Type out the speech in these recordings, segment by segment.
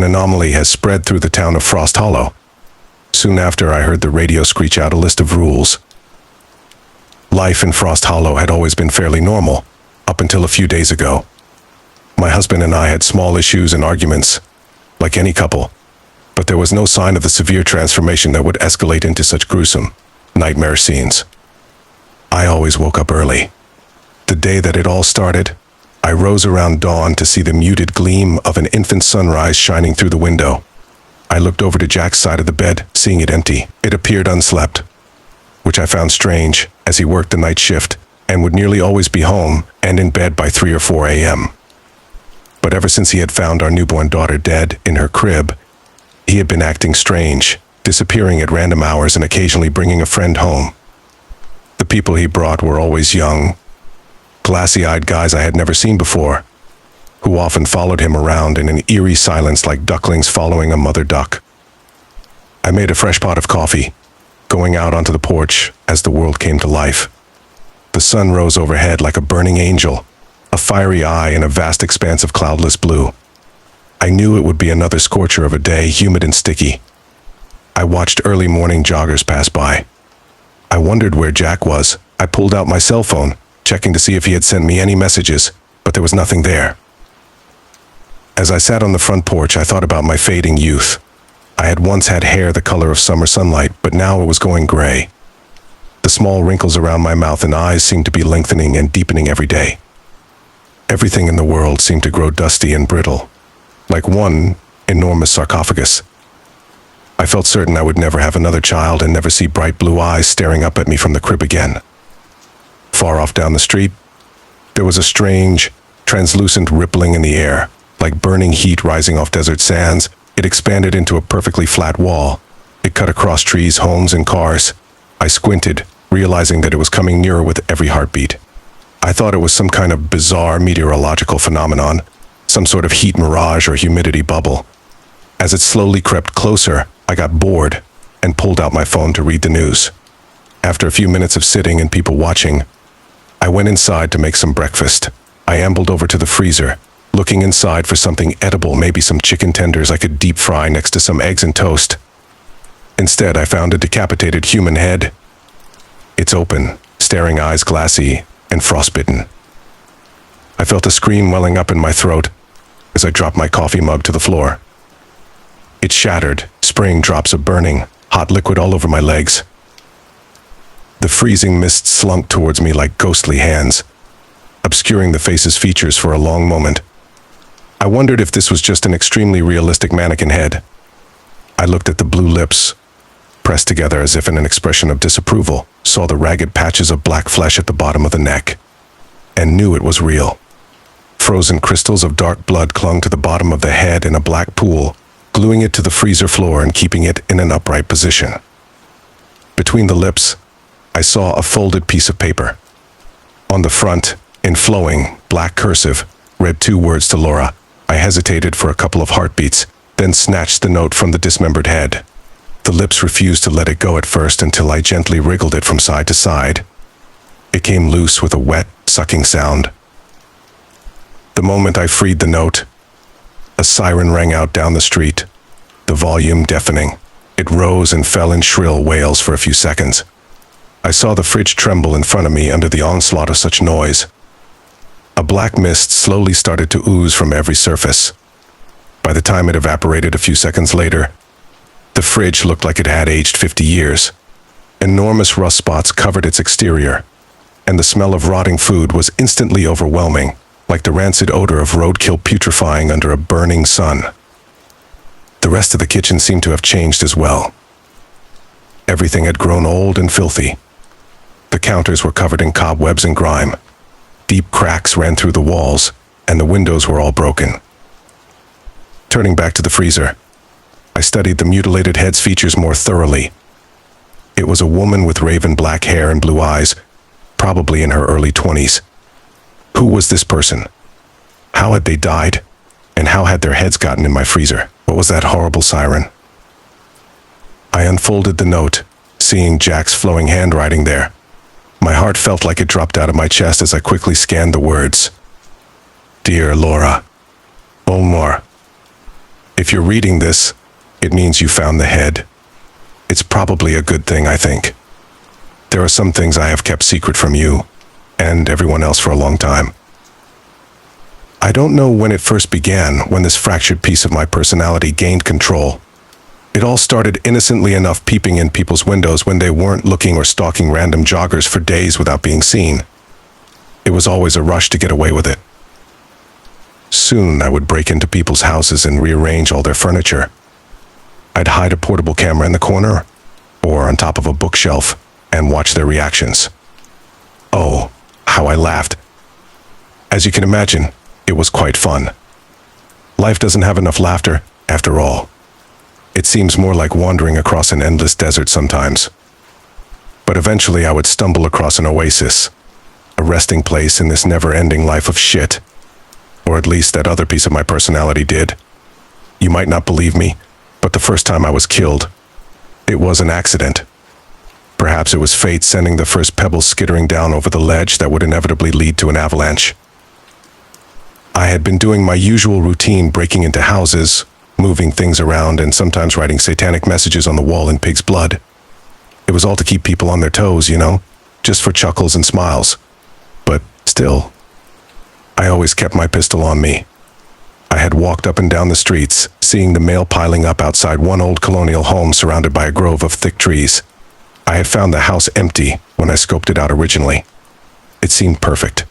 an anomaly has spread through the town of Frost Hollow. Soon after, I heard the radio screech out a list of rules. Life in Frost Hollow had always been fairly normal, up until a few days ago. My husband and I had small issues and arguments, like any couple, but there was no sign of the severe transformation that would escalate into such gruesome, nightmare scenes. I always woke up early. The day that it all started, I rose around dawn to see the muted gleam of an infant sunrise shining through the window. I looked over to Jack's side of the bed, seeing it empty. It appeared unslept, which I found strange, as he worked the night shift and would nearly always be home and in bed by 3 or 4 a.m. But ever since he had found our newborn daughter dead in her crib, he had been acting strange, disappearing at random hours and occasionally bringing a friend home. The people he brought were always young, glassy-eyed guys I had never seen before, who often followed him around in an eerie silence like ducklings following a mother duck. I made a fresh pot of coffee, going out onto the porch as the world came to life. The sun rose overhead like a burning angel, a fiery eye in a vast expanse of cloudless blue. I knew it would be another scorcher of a day, humid and sticky. I watched early morning joggers pass by. I wondered where Jack was. I pulled out my cell phone, checking to see if he had sent me any messages, but there was nothing there. As I sat on the front porch, I thought about my fading youth. I had once had hair the color of summer sunlight, but now it was going gray. The small wrinkles around my mouth and eyes seemed to be lengthening and deepening every day. Everything in the world seemed to grow dusty and brittle, like one enormous sarcophagus. I felt certain I would never have another child and never see bright blue eyes staring up at me from the crib again. Far off down the street, there was a strange, translucent rippling in the air, like burning heat rising off desert sands. It expanded into a perfectly flat wall. It cut across trees, homes, and cars. I squinted, realizing that it was coming nearer with every heartbeat. I thought it was some kind of bizarre meteorological phenomenon, some sort of heat mirage or humidity bubble. As it slowly crept closer, I got bored and pulled out my phone to read the news. After a few minutes of sitting and people watching, I went inside to make some breakfast. I ambled over to the freezer, looking inside for something edible, maybe some chicken tenders I could deep fry next to some eggs and toast. Instead, I found a decapitated human head. Its open, staring eyes glassy and frostbitten. I felt a scream welling up in my throat as I dropped my coffee mug to the floor. It shattered, spraying drops of burning, hot liquid all over my legs. The freezing mist slunk towards me like ghostly hands, obscuring the face's features for a long moment. I wondered if this was just an extremely realistic mannequin head. I looked at the blue lips, pressed together as if in an expression of disapproval, saw the ragged patches of black flesh at the bottom of the neck, and knew it was real. Frozen crystals of dark blood clung to the bottom of the head in a black pool, gluing it to the freezer floor and keeping it in an upright position. Between the lips, I saw a folded piece of paper. On the front, in flowing, black cursive, read 2 words to Laura. I hesitated for a couple of heartbeats, then snatched the note from the dismembered head. The lips refused to let it go at first until I gently wriggled it from side to side. It came loose with a wet, sucking sound. The moment I freed the note, a siren rang out down the street, the volume deafening. It rose and fell in shrill wails for a few seconds. I saw the fridge tremble in front of me under the onslaught of such noise. A black mist slowly started to ooze from every surface. By the time it evaporated a few seconds later, the fridge looked like it had aged 50 years. Enormous rust spots covered its exterior, and the smell of rotting food was instantly overwhelming, like the rancid odor of roadkill putrefying under a burning sun. The rest of the kitchen seemed to have changed as well. Everything had grown old and filthy. The counters were covered in cobwebs and grime. Deep cracks ran through the walls, and the windows were all broken. Turning back to the freezer, I studied the mutilated head's features more thoroughly. It was a woman with raven black hair and blue eyes, probably in her early 20s. Who was this person? How had they died? And how had their heads gotten in my freezer? What was that horrible siren? I unfolded the note, seeing Jack's flowing handwriting there. My heart felt like it dropped out of my chest as I quickly scanned the words. Dear Laura, Omar. If you're reading this, it means you found the head. It's probably a good thing, I think. There are some things I have kept secret from you and everyone else for a long time. I don't know when it first began, when this fractured piece of my personality gained control. It all started innocently enough, peeping in people's windows when they weren't looking, or stalking random joggers for days without being seen. It was always a rush to get away with it. Soon I would break into people's houses and rearrange all their furniture. I'd hide a portable camera in the corner or on top of a bookshelf and watch their reactions. Oh, how I laughed. As you can imagine, it was quite fun. Life doesn't have enough laughter, after all. It seems more like wandering across an endless desert sometimes. But eventually I would stumble across an oasis, a resting place in this never-ending life of shit. Or at least that other piece of my personality did. You might not believe me, but the first time I was killed, it was an accident. Perhaps it was fate sending the first pebbles skittering down over the ledge that would inevitably lead to an avalanche. I had been doing my usual routine, breaking into houses, moving things around, and sometimes writing satanic messages on the wall in pig's blood. It was all to keep people on their toes, just for chuckles and smiles. But still, I always kept my pistol on me. I had walked up and down the streets, seeing the mail piling up outside one old colonial home surrounded by a grove of thick trees. I had found the house empty when I scoped it out originally. It seemed perfect.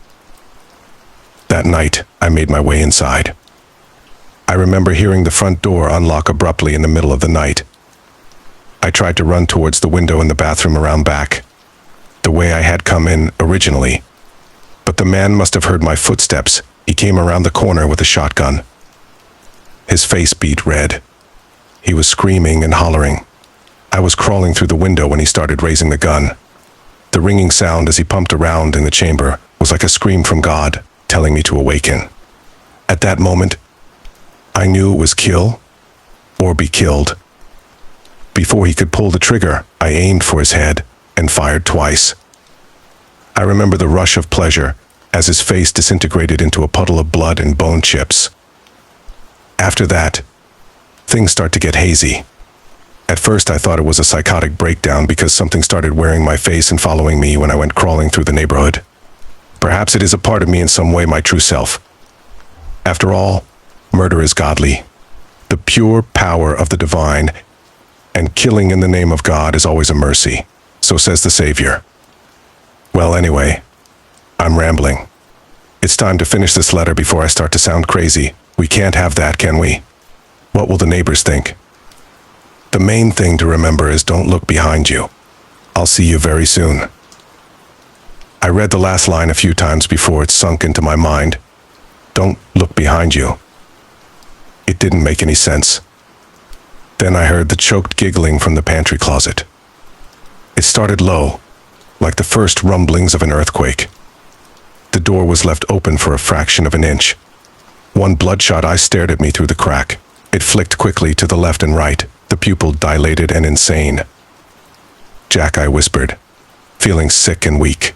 That night, I made my way inside. I remember hearing the front door unlock abruptly in the middle of the night. I tried to run towards the window in the bathroom around back, the way I had come in originally. But the man must have heard my footsteps. He came around the corner with a shotgun. His face beat red. He was screaming and hollering. I was crawling through the window when he started raising the gun. The ringing sound as he pumped around in the chamber was like a scream from God, telling me to awaken. At that moment, I knew it was kill or be killed. Before he could pull the trigger, I aimed for his head and fired twice. I remember the rush of pleasure as his face disintegrated into a puddle of blood and bone chips. After that, things start to get hazy. At first I thought it was a psychotic breakdown because something started wearing my face and following me when I went crawling through the neighborhood. Perhaps it is a part of me in some way, my true self. After all, murder is godly. The pure power of the divine, and killing in the name of God is always a mercy. So says the Savior. Well, anyway, I'm rambling. It's time to finish this letter before I start to sound crazy. We can't have that, can we? What will the neighbors think? The main thing to remember is don't look behind you. I'll see you very soon. I read the last line a few times before it sunk into my mind. Don't look behind you. It didn't make any sense. Then I heard the choked giggling from the pantry closet. It started low, like the first rumblings of an earthquake. The door was left open for a fraction of an inch. One bloodshot eye stared at me through the crack. It flicked quickly to the left and right, the pupil dilated and insane. Jack, I whispered, feeling sick and weak.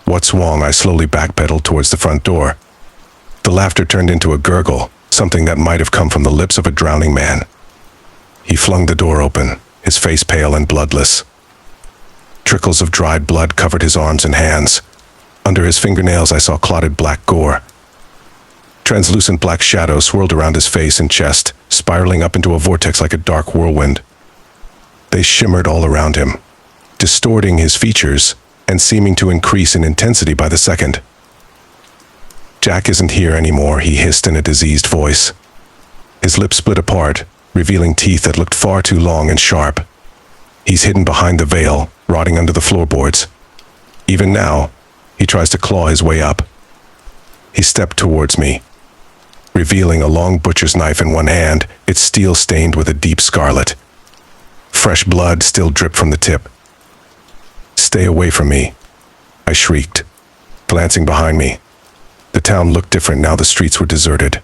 What's wrong? I slowly backpedaled towards the front door. The laughter turned into a gurgle, something that might have come from the lips of a drowning man. He flung the door open, his face pale and bloodless. Trickles of dried blood covered his arms and hands. Under his fingernails I saw clotted black gore. Translucent black shadows swirled around his face and chest, spiraling up into a vortex like a dark whirlwind. They shimmered all around him, distorting his features and seeming to increase in intensity by the second. Jack isn't here anymore, he hissed in a diseased voice. His lips split apart, revealing teeth that looked far too long and sharp. He's hidden behind the veil, rotting under the floorboards. Even now, he tries to claw his way up. He stepped towards me, revealing a long butcher's knife in one hand, its steel stained with a deep scarlet. Fresh blood still dripped from the tip. Stay away from me, I shrieked, glancing behind me. The town looked different now. The streets were deserted.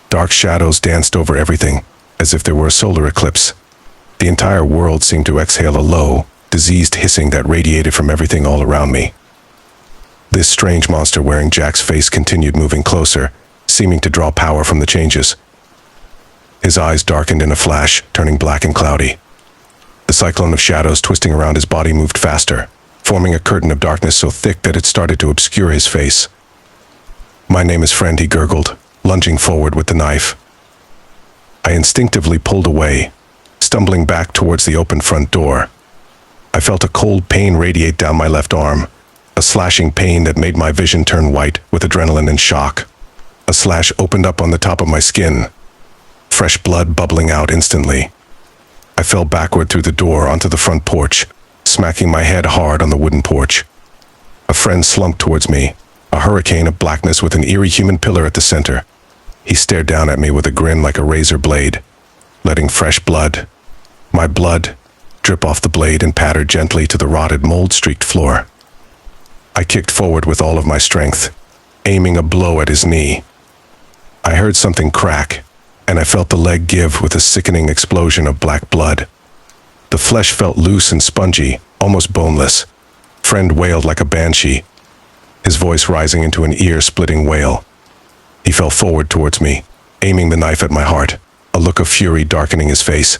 Dark shadows danced over everything, as if there were a solar eclipse. The entire world seemed to exhale a low, diseased hissing that radiated from everything all around me. This strange monster wearing Jack's face continued moving closer, seeming to draw power from the changes. His eyes darkened in a flash, turning black and cloudy. The cyclone of shadows twisting around his body moved faster, forming a curtain of darkness so thick that it started to obscure his face. "My name is Friend," he gurgled, lunging forward with the knife. I instinctively pulled away, stumbling back towards the open front door. I felt a cold pain radiate down my left arm, a slashing pain that made my vision turn white with adrenaline and shock. A slash opened up on the top of my skin, fresh blood bubbling out instantly. I fell backward through the door onto the front porch, smacking my head hard on the wooden porch. A friend slumped towards me, a hurricane of blackness with an eerie human pillar at the center. He stared down at me with a grin like a razor blade, letting fresh blood, my blood, drip off the blade and patter gently to the rotted, mold-streaked floor. I kicked forward with all of my strength, aiming a blow at his knee. I heard something crack, and I felt the leg give with a sickening explosion of black blood. The flesh felt loose and spongy, almost boneless. Friend wailed like a banshee, his voice rising into an ear-splitting wail. He fell forward towards me, aiming the knife at my heart, a look of fury darkening his face.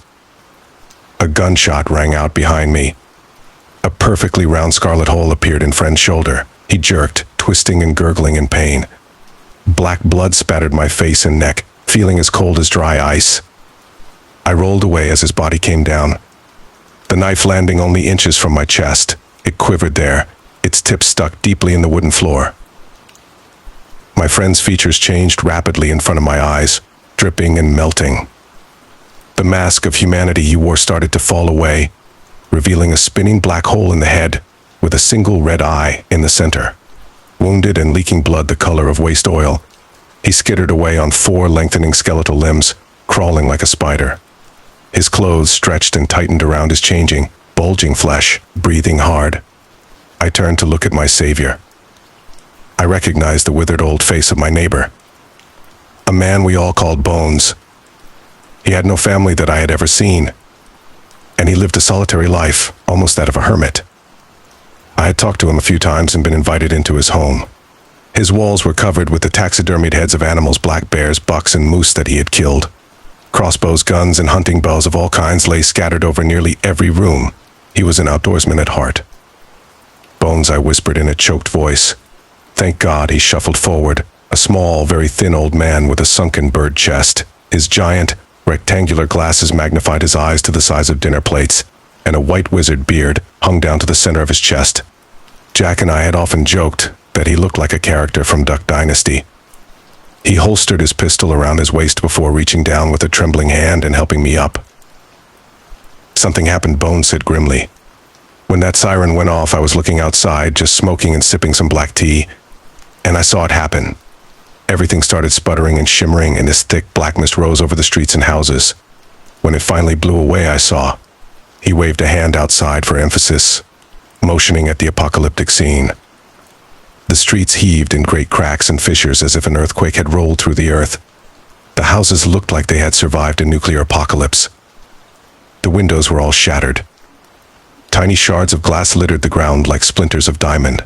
A gunshot rang out behind me. A perfectly round scarlet hole appeared in Friend's shoulder. He jerked, twisting and gurgling in pain. Black blood spattered my face and neck, feeling as cold as dry ice. I rolled away as his body came down, the knife landing only inches from my chest. It quivered there, its tip stuck deeply in the wooden floor. My friend's features changed rapidly in front of my eyes, dripping and melting. The mask of humanity he wore started to fall away, revealing a spinning black hole in the head with a single red eye in the center. Wounded and leaking blood the color of waste oil, he skittered away on 4 lengthening skeletal limbs, crawling like a spider. His clothes stretched and tightened around his changing, bulging flesh, breathing hard. I turned to look at my savior. I recognized the withered old face of my neighbor, a man we all called Bones. He had no family that I had ever seen, and he lived a solitary life, almost that of a hermit. I had talked to him a few times and been invited into his home. His walls were covered with the taxidermied heads of animals, black bears, bucks, and moose that he had killed. Crossbows, guns, and hunting bows of all kinds lay scattered over nearly every room. He was an outdoorsman at heart. "Bones," I whispered in a choked voice. Thank God, he shuffled forward, a small, very thin old man with a sunken bird chest. His giant, rectangular glasses magnified his eyes to the size of dinner plates, and a white wizard beard hung down to the center of his chest. Jack and I had often joked that he looked like a character from Duck Dynasty. He holstered his pistol around his waist before reaching down with a trembling hand and helping me up. "Something happened," Bones said grimly. "When that siren went off, I was looking outside, just smoking and sipping some black tea, and I saw it happen. Everything started sputtering and shimmering, and this thick black mist rose over the streets and houses. When it finally blew away, I saw." He waved a hand outside for emphasis, motioning at the apocalyptic scene. The streets heaved in great cracks and fissures as if an earthquake had rolled through the earth. The houses looked like they had survived a nuclear apocalypse. The windows were all shattered. Tiny shards of glass littered the ground like splinters of diamond.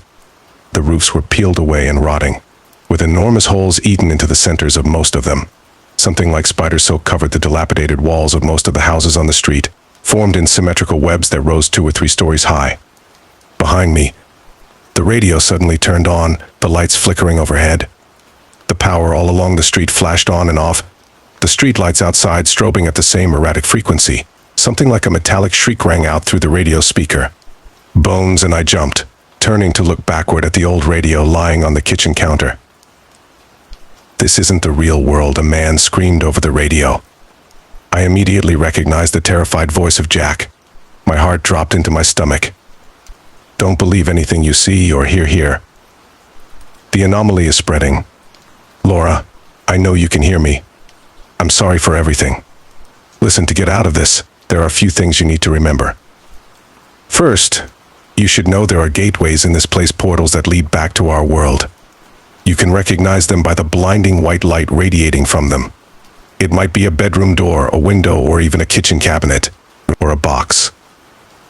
The roofs were peeled away and rotting, with enormous holes eaten into the centers of most of them. Something like spider silk covered the dilapidated walls of most of the houses on the street, formed in symmetrical webs that rose 2 or 3 stories high. Behind me, the radio suddenly turned on, the lights flickering overhead. The power all along the street flashed on and off, the street lights outside strobing at the same erratic frequency. Something like a metallic shriek rang out through the radio speaker. Bones and I jumped, turning to look backward at the old radio lying on the kitchen counter. "This isn't the real world," a man screamed over the radio. I immediately recognized the terrified voice of Jack. My heart dropped into my stomach. "Don't believe anything you see or hear here. The anomaly is spreading. Laura, I know you can hear me. I'm sorry for everything. Listen, to get out of this, there are a few things you need to remember. First, you should know there are gateways in this place, portals that lead back to our world. You can recognize them by the blinding white light radiating from them. It might be a bedroom door, a window, or even a kitchen cabinet, or a box.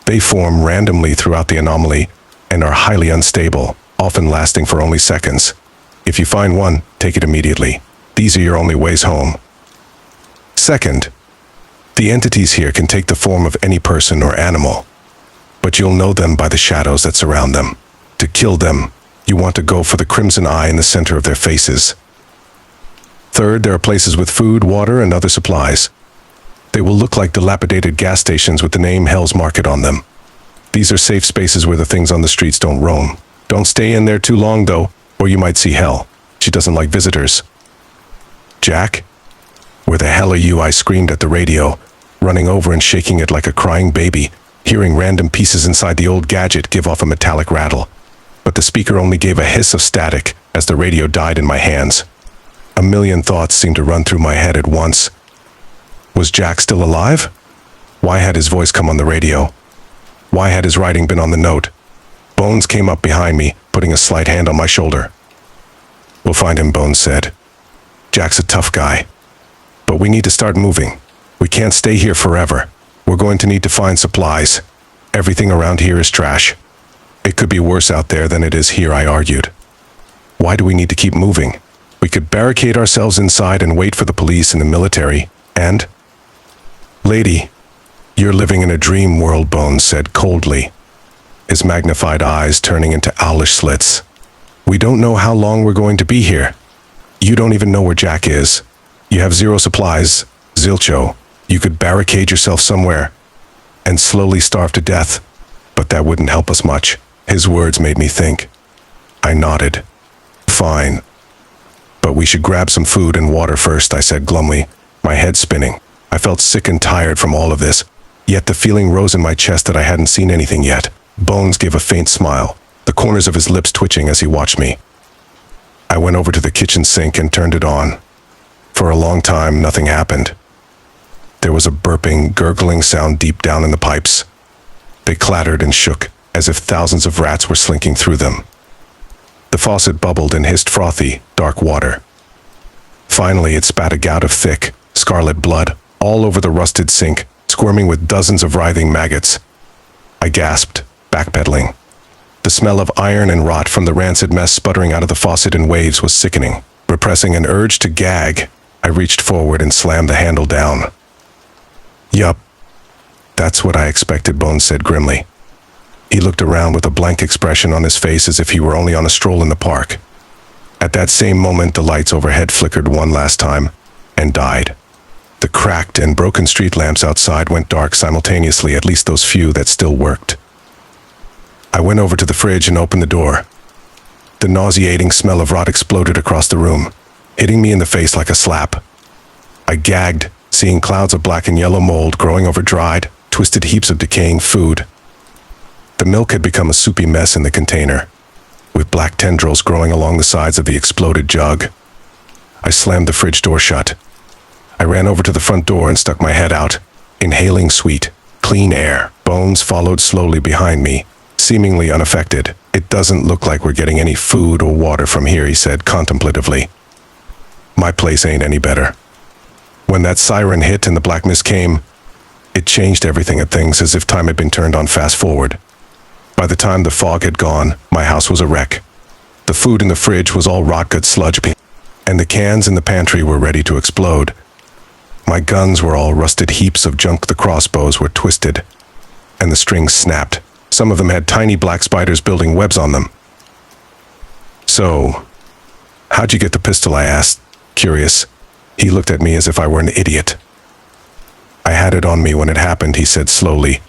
They form randomly throughout the anomaly and are highly unstable, often lasting for only seconds. If you find one, take it immediately. These are your only ways home. Second, the entities here can take the form of any person or animal, but you'll know them by the shadows that surround them. To kill them, you want to go for the crimson eye in the center of their faces. Third, there are places with food, water, and other supplies. They will look like dilapidated gas stations with the name Hell's Market on them. These are safe spaces where the things on the streets don't roam. Don't stay in there too long, though, or you might see hell. She doesn't like visitors. Jack? Where the hell are you? I screamed at the radio, running over and shaking it like a crying baby, hearing random pieces inside the old gadget give off a metallic rattle. But the speaker only gave a hiss of static as the radio died in my hands. A million thoughts seemed to run through my head at once. Was Jack still alive? Why had his voice come on the radio? Why had his writing been on the note? Bones came up behind me, putting a slight hand on my shoulder. We'll find him, Bones said. Jack's a tough guy. But we need to start moving. We can't stay here forever. We're going to need to find supplies. Everything around here is trash. It could be worse out there than it is here, I argued. Why do we need to keep moving? We could barricade ourselves inside and wait for the police and the military, and... Lady, you're living in a dream world, Bones said coldly, his magnified eyes turning into owlish slits. We don't know how long we're going to be here. You don't even know where Jack is. You have zero supplies, zilcho. You could barricade yourself somewhere and slowly starve to death, but that wouldn't help us much. His words made me think. I nodded. Fine. But we should grab some food and water first, I said glumly, my head spinning. I felt sick and tired from all of this, yet the feeling rose in my chest that I hadn't seen anything yet. Bones gave a faint smile, the corners of his lips twitching as he watched me. I went over to the kitchen sink and turned it on. For a long time, nothing happened. There was a burping, gurgling sound deep down in the pipes. They clattered and shook, as if thousands of rats were slinking through them. The faucet bubbled and hissed frothy, dark water. Finally, it spat a gout of thick, scarlet blood all over the rusted sink, squirming with dozens of writhing maggots. I gasped, backpedaling. The smell of iron and rot from the rancid mess sputtering out of the faucet in waves was sickening. Repressing an urge to gag, I reached forward and slammed the handle down. Yup. That's what I expected, Bones said grimly. He looked around with a blank expression on his face as if he were only on a stroll in the park. At that same moment, the lights overhead flickered one last time and died. The cracked and broken street lamps outside went dark simultaneously, at least those few that still worked. I went over to the fridge and opened the door. The nauseating smell of rot exploded across the room, hitting me in the face like a slap. I gagged, seeing clouds of black and yellow mold growing over dried, twisted heaps of decaying food. The milk had become a soupy mess in the container, with black tendrils growing along the sides of the exploded jug. I slammed the fridge door shut. I ran over to the front door and stuck my head out, inhaling sweet, clean air. Bones followed slowly behind me, seemingly unaffected. It doesn't look like we're getting any food or water from here, he said contemplatively. My place ain't any better. When that siren hit and the black mist came, it changed everything at things as if time had been turned on fast forward. By the time the fog had gone, my house was a wreck. The food in the fridge was all rot-gut sludge, and the cans in the pantry were ready to explode. My guns were all rusted heaps of junk. The crossbows were twisted, and the strings snapped. Some of them had tiny black spiders building webs on them. So, how'd you get the pistol? I asked, curious. He looked at me as if I were an idiot. I had it on me when it happened, he said slowly,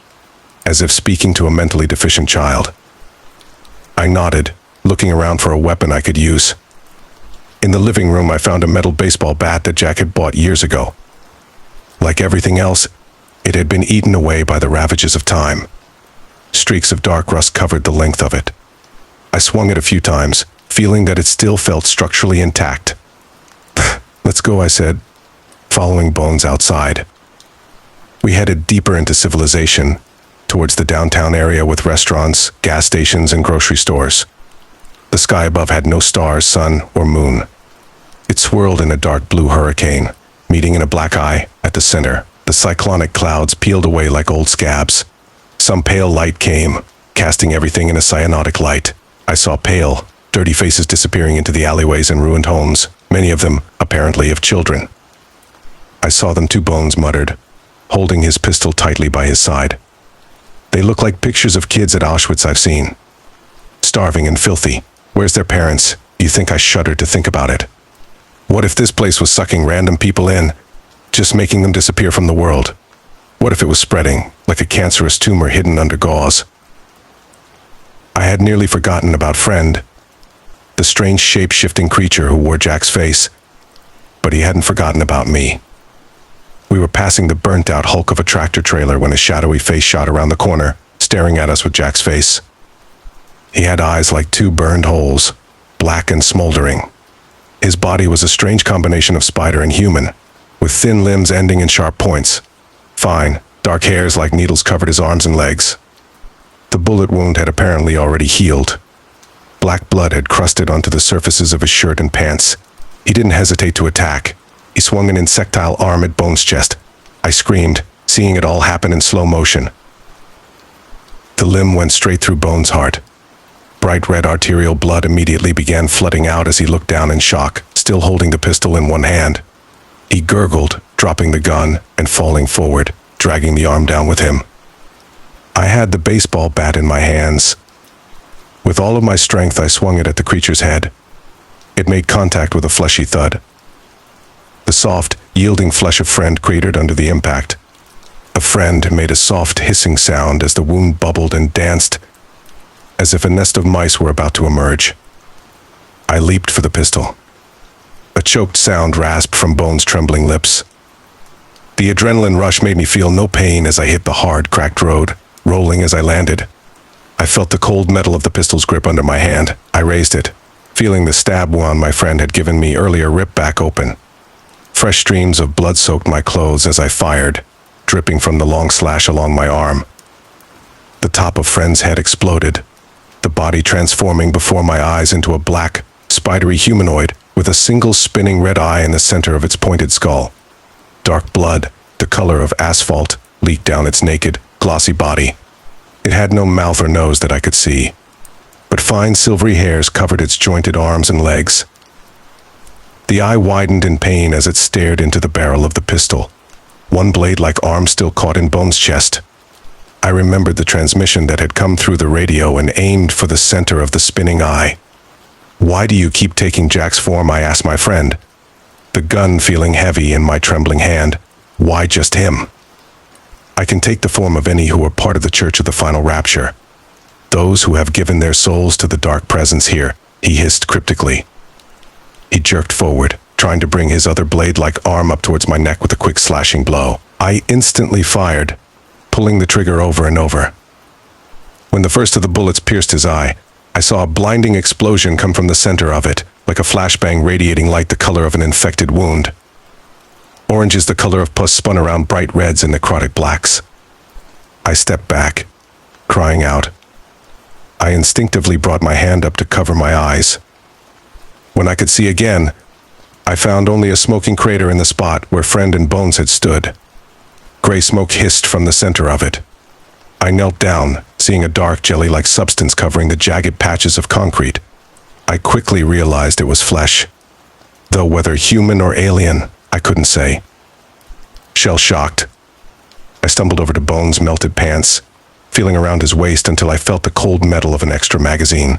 as if speaking to a mentally deficient child. I nodded, looking around for a weapon I could use. In the living room, I found a metal baseball bat that Jack had bought years ago. Like everything else, it had been eaten away by the ravages of time. Streaks of dark rust covered the length of it. I swung it a few times, feeling that it still felt structurally intact. Let's go, I said, following Bones outside. We headed deeper into civilization, towards the downtown area with restaurants, gas stations, and grocery stores. The sky above had no stars, sun, or moon. It swirled in a dark blue hurricane, meeting in a black eye at the center. The cyclonic clouds peeled away like old scabs. Some pale light came, casting everything in a cyanotic light. I saw pale, dirty faces disappearing into the alleyways and ruined homes, many of them, apparently, of children. I saw them too, Bones muttered, holding his pistol tightly by his side. They look like pictures of kids at Auschwitz I've seen. Starving and filthy. Where's their parents? You think I shudder to think about it. What if this place was sucking random people in, just making them disappear from the world? What if it was spreading, like a cancerous tumor hidden under gauze? I had nearly forgotten about Friend, the strange shape-shifting creature who wore Jack's face, but he hadn't forgotten about me. We were passing the burnt-out hulk of a tractor trailer when a shadowy face shot around the corner, staring at us with Jack's face. He had eyes like two burned holes, black and smoldering. His body was a strange combination of spider and human, with thin limbs ending in sharp points. Fine, dark hairs like needles covered his arms and legs. The bullet wound had apparently already healed. Black blood had crusted onto the surfaces of his shirt and pants. He didn't hesitate to attack. He swung an insectile arm at Bones' chest. I screamed, seeing it all happen in slow motion. The limb went straight through Bones' heart. Bright red arterial blood immediately began flooding out as he looked down in shock, still holding the pistol in one hand. He gurgled, dropping the gun and falling forward, dragging the arm down with him. I had the baseball bat in my hands. With all of my strength, I swung it at the creature's head. It made contact with a fleshy thud. The soft, yielding flesh of Friend cratered under the impact. A Friend made a soft hissing sound as the wound bubbled and danced, as if a nest of mice were about to emerge. I leaped for the pistol. A choked sound rasped from Bones' trembling lips. The adrenaline rush made me feel no pain as I hit the hard, cracked road, rolling as I landed. I felt the cold metal of the pistol's grip under my hand. I raised it, feeling the stab wound my friend had given me earlier rip back open. Fresh streams of blood soaked my clothes as I fired, dripping from the long slash along my arm. The top of Friend's head exploded, the body transforming before my eyes into a black, spidery humanoid with a single spinning red eye in the center of its pointed skull. Dark blood, the color of asphalt, leaked down its naked, glossy body. It had no mouth or nose that I could see, but fine silvery hairs covered its jointed arms and legs. The eye widened in pain as it stared into the barrel of the pistol, one blade-like arm still caught in Bones' chest. I remembered the transmission that had come through the radio and aimed for the center of the spinning eye. "Why do you keep taking Jack's form?" I asked my friend, the gun feeling heavy in my trembling hand. "Why just him?" "I can take the form of any who are part of the Church of the Final Rapture. Those who have given their souls to the dark presence here," he hissed cryptically. He jerked forward, trying to bring his other blade-like arm up towards my neck with a quick slashing blow. I instantly fired, pulling the trigger over and over. When the first of the bullets pierced his eye, I saw a blinding explosion come from the center of it, like a flashbang radiating light the color of an infected wound. Oranges the color of pus spun around bright reds and necrotic blacks. I stepped back, crying out. I instinctively brought my hand up to cover my eyes. When I could see again, I found only a smoking crater in the spot where Friend and Bones had stood. Gray smoke hissed from the center of it. I knelt down, seeing a dark jelly-like substance covering the jagged patches of concrete. I quickly realized it was flesh, though whether human or alien, I couldn't say. Shell-shocked, I stumbled over to Bones' melted pants, feeling around his waist until I felt the cold metal of an extra magazine.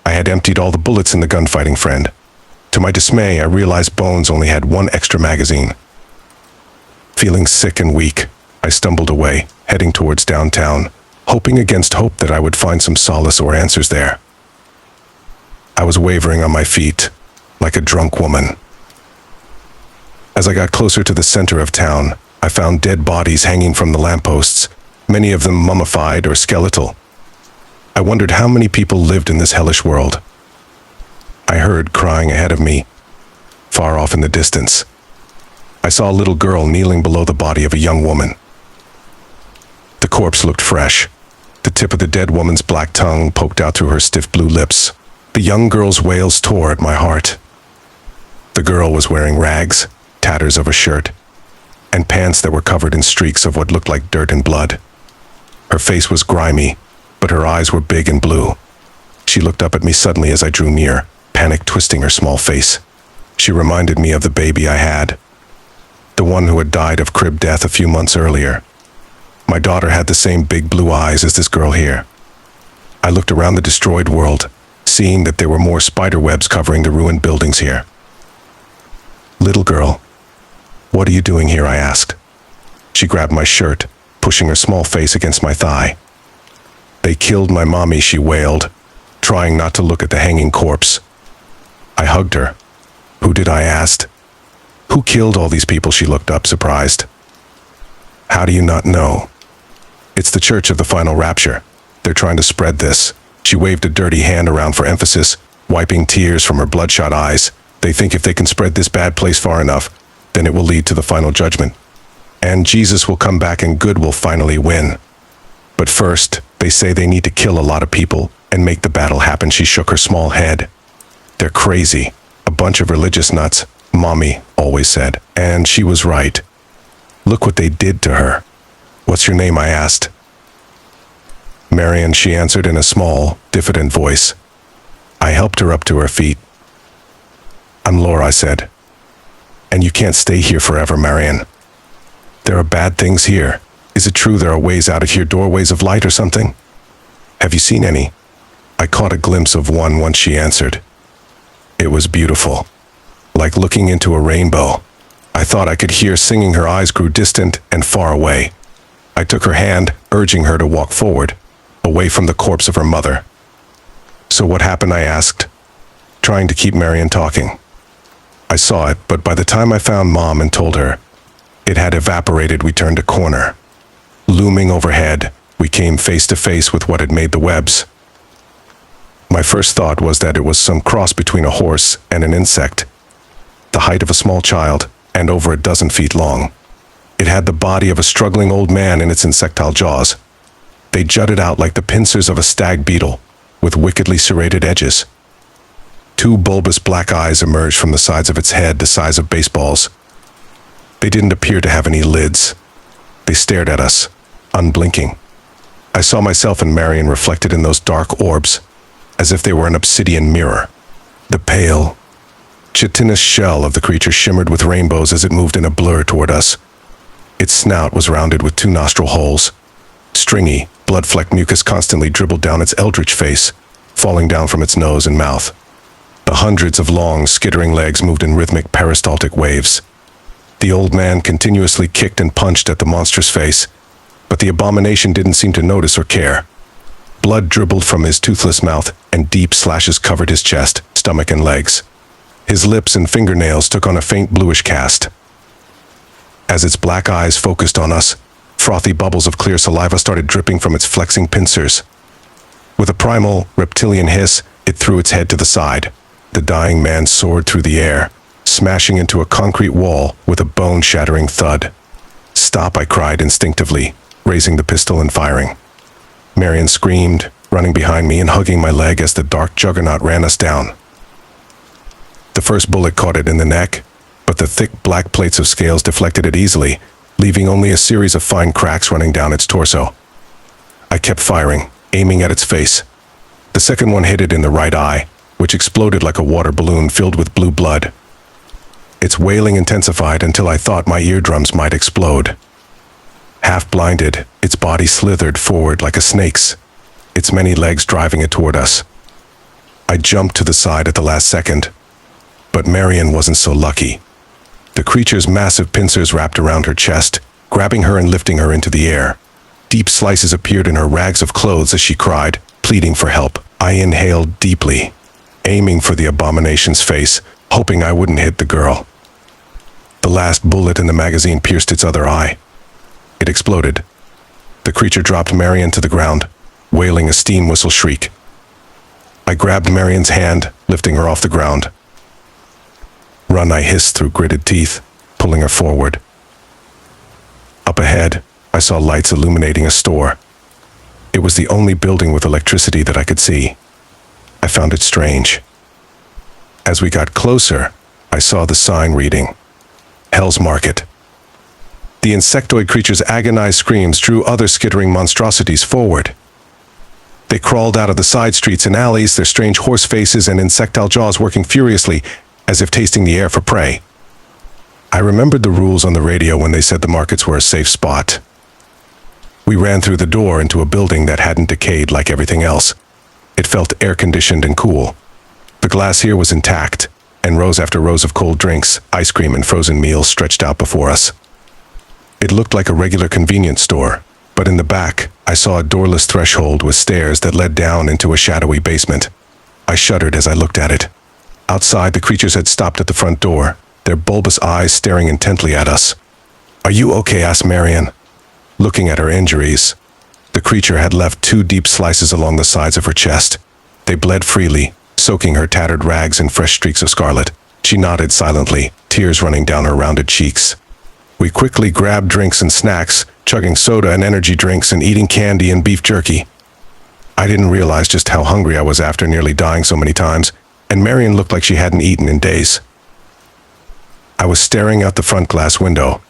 I had emptied all the bullets in the gunfighting Friend. To my dismay, I realized Bones only had one extra magazine. Feeling sick and weak, I stumbled away, heading towards downtown, hoping against hope that I would find some solace or answers there. I was wavering on my feet, like a drunk woman. As I got closer to the center of town, I found dead bodies hanging from the lampposts, many of them mummified or skeletal. I wondered how many people lived in this hellish world. I heard crying ahead of me, far off in the distance. I saw a little girl kneeling below the body of a young woman. The corpse looked fresh. The tip of the dead woman's black tongue poked out through her stiff blue lips. The young girl's wails tore at my heart. The girl was wearing rags, tatters of a shirt, and pants that were covered in streaks of what looked like dirt and blood. Her face was grimy, but her eyes were big and blue. She looked up at me suddenly as I drew near, panic twisting her small face. She reminded me of the baby I had. the one who had died of crib death a few months earlier. My daughter had the same big blue eyes as this girl here. I looked around the destroyed world, seeing that there were more spider webs covering the ruined buildings here. "Little girl, what are you doing here?" I asked. She grabbed my shirt, pushing her small face against my thigh. "They killed my mommy," she wailed, trying not to look at the hanging corpse. I hugged her. "Who did?" I asked. "Who killed all these people?" She looked up, surprised. "How do you not know? It's the Church of the Final Rapture. They're trying to spread this." She waved a dirty hand around for emphasis, wiping tears from her bloodshot eyes. "They think if they can spread this bad place far enough, then it will lead to the final judgment. And Jesus will come back and good will finally win. But first, they say they need to kill a lot of people and make the battle happen." She shook her small head. "They're crazy. A bunch of religious nuts," Mommy always said. And she was right. Look what they did to her. "What's your name?" I asked. "Marion," she answered in a small, diffident voice. I helped her up to her feet. "I'm Laura," I said. "And you can't stay here forever, Marion. There are bad things here. Is it true there are ways out of here, doorways of light or something? Have you seen any?" I caught a glimpse of one once, she answered. It was beautiful, like looking into a rainbow. I thought I could hear singing. Her eyes grew distant and far away. I took her hand, urging her to walk forward, away from the corpse of her mother. "So what happened?" I asked, trying to keep Marion talking. "I saw it, but by the time I found Mom and told her, it had evaporated." We turned a corner. Looming overhead, we came face to face with what had made the webs. My first thought was that it was some cross between a horse and an insect, the height of a small child and over a dozen feet long. It had the body of a struggling old man in its insectile jaws. They jutted out like the pincers of a stag beetle, with wickedly serrated edges. Two bulbous black eyes emerged from the sides of its head, the size of baseballs. They didn't appear to have any lids. They stared at us, unblinking. I saw myself and Marion reflected in those dark orbs, as if they were an obsidian mirror. The pale, chitinous shell of the creature shimmered with rainbows as it moved in a blur toward us. Its snout was rounded with two nostril holes. Stringy, blood-flecked mucus constantly dribbled down its eldritch face, falling down from its nose and mouth. The hundreds of long, skittering legs moved in rhythmic peristaltic waves. The old man continuously kicked and punched at the monstrous face, but the abomination didn't seem to notice or care. Blood dribbled from his toothless mouth, and deep slashes covered his chest, stomach, and legs. His lips and fingernails took on a faint bluish cast. As its black eyes focused on us, frothy bubbles of clear saliva started dripping from its flexing pincers. With a primal, reptilian hiss, it threw its head to the side. The dying man soared through the air, smashing into a concrete wall with a bone-shattering thud. "Stop," I cried instinctively, raising the pistol and firing. Marion screamed, running behind me and hugging my leg as the dark juggernaut ran us down. The first bullet caught it in the neck, but the thick black plates of scales deflected it easily, leaving only a series of fine cracks running down its torso. I kept firing, aiming at its face. The second one hit it in the right eye, which exploded like a water balloon filled with blue blood. Its wailing intensified until I thought my eardrums might explode. Half blinded, its body slithered forward like a snake's, its many legs driving it toward us. I jumped to the side at the last second, but Marion wasn't so lucky. The creature's massive pincers wrapped around her chest, grabbing her and lifting her into the air. Deep slices appeared in her rags of clothes as she cried, pleading for help. I inhaled deeply, aiming for the abomination's face, hoping I wouldn't hit the girl. The last bullet in the magazine pierced its other eye. It exploded. The creature dropped Marion to the ground, wailing a steam whistle shriek. I grabbed Marion's hand, lifting her off the ground. "Run," I hissed through gritted teeth, pulling her forward. Up ahead, I saw lights illuminating a store. It was the only building with electricity that I could see. I found it strange. As we got closer, I saw the sign reading, "Hell's Market." The insectoid creature's agonized screams drew other skittering monstrosities forward. They crawled out of the side streets and alleys, their strange horse faces and insectile jaws working furiously, as if tasting the air for prey. I remembered the rules on the radio when they said the markets were a safe spot. We ran through the door into a building that hadn't decayed like everything else. It felt air-conditioned and cool. The glass here was intact, and rows after rows of cold drinks, ice cream, and frozen meals stretched out before us. It looked like a regular convenience store, but in the back, I saw a doorless threshold with stairs that led down into a shadowy basement. I shuddered as I looked at it. Outside, the creatures had stopped at the front door, their bulbous eyes staring intently at us. "Are you okay?" asked Marion, looking at her injuries. The creature had left 2 deep slices along the sides of her chest. They bled freely, soaking her tattered rags in fresh streaks of scarlet. She nodded silently, tears running down her rounded cheeks. We quickly grabbed drinks and snacks, chugging soda and energy drinks and eating candy and beef jerky. I didn't realize just how hungry I was after nearly dying so many times, and Marion looked like she hadn't eaten in days. I was staring out the front glass window,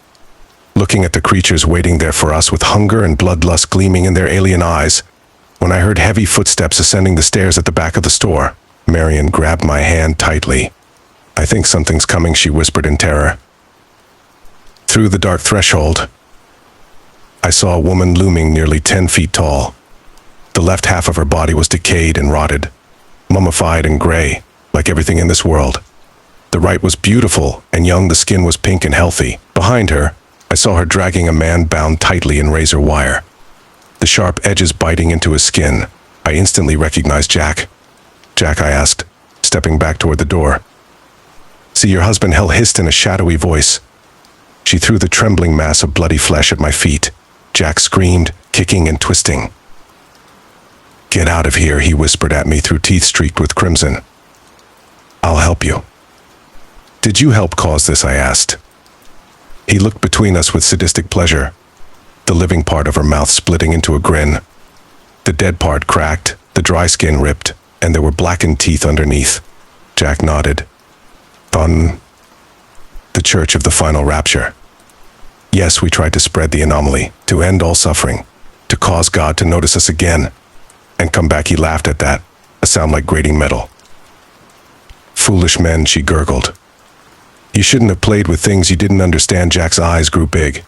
looking at the creatures waiting there for us with hunger and bloodlust gleaming in their alien eyes, when I heard heavy footsteps ascending the stairs at the back of the store. Marion grabbed my hand tightly. "I think something's coming," she whispered in terror. Through the dark threshold, I saw a woman looming nearly 10 feet tall. The left half of her body was decayed and rotted, mummified and gray, like everything in this world. The right was beautiful and young, the skin was pink and healthy. Behind her, I saw her dragging a man bound tightly in razor wire, the sharp edges biting into his skin. I instantly recognized Jack. "Jack," I asked, stepping back toward the door. "See your husband?" Hell hissed in a shadowy voice. She threw the trembling mass of bloody flesh at my feet. Jack screamed, kicking and twisting. "Get out of here," he whispered at me through teeth streaked with crimson. "I'll help you." "Did you help cause this?" I asked. He looked between us with sadistic pleasure, the living part of her mouth splitting into a grin. The dead part cracked, the dry skin ripped, and there were blackened teeth underneath. Jack nodded. The Church of the Final Rapture. Yes, we tried to spread the anomaly, to end all suffering, to cause God to notice us again, and come back. He laughed at that, a sound like grating metal. "Foolish men," she gurgled. "You shouldn't have played with things you didn't understand." Jack's eyes grew big.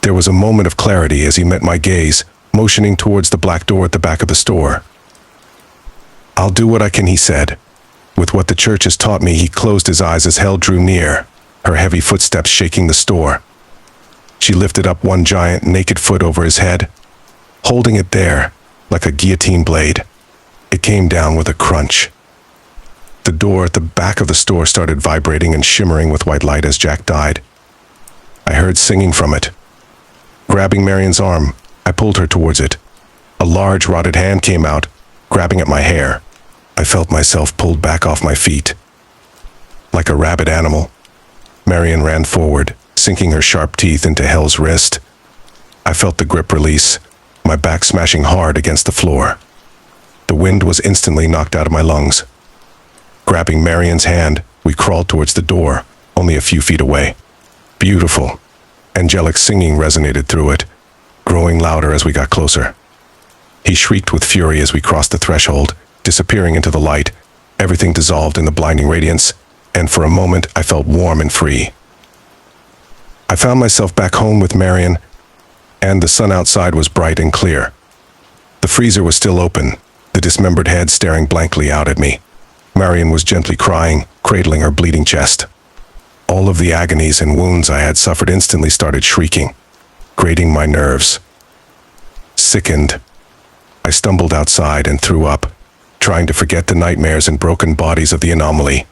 There was a moment of clarity as he met my gaze, motioning towards the black door at the back of the store. "I'll do what I can," he said. With what the church has taught me, he closed his eyes as Hell drew near, her heavy footsteps shaking the store. She lifted up one giant, naked foot over his head, holding it there, like a guillotine blade. It came down with a crunch. The door at the back of the store started vibrating and shimmering with white light as Jack died. I heard singing from it. Grabbing Marion's arm, I pulled her towards it. A large, rotted hand came out, grabbing at my hair. I felt myself pulled back off my feet. Like a rabid animal, Marion ran forward, sinking her sharp teeth into Hell's wrist. I felt the grip release, my back smashing hard against the floor. The wind was instantly knocked out of my lungs. Grabbing Marion's hand, we crawled towards the door, only a few feet away. Beautiful, angelic singing resonated through it, growing louder as we got closer. He shrieked with fury as we crossed the threshold, disappearing into the light. Everything dissolved in the blinding radiance, and for a moment I felt warm and free. I found myself back home with Marion, and the sun outside was bright and clear. The freezer was still open, the dismembered head staring blankly out at me. Marion was gently crying, cradling her bleeding chest. All of the agonies and wounds I had suffered instantly started shrieking, grating my nerves. Sickened, I stumbled outside and threw up, trying to forget the nightmares and broken bodies of the anomaly.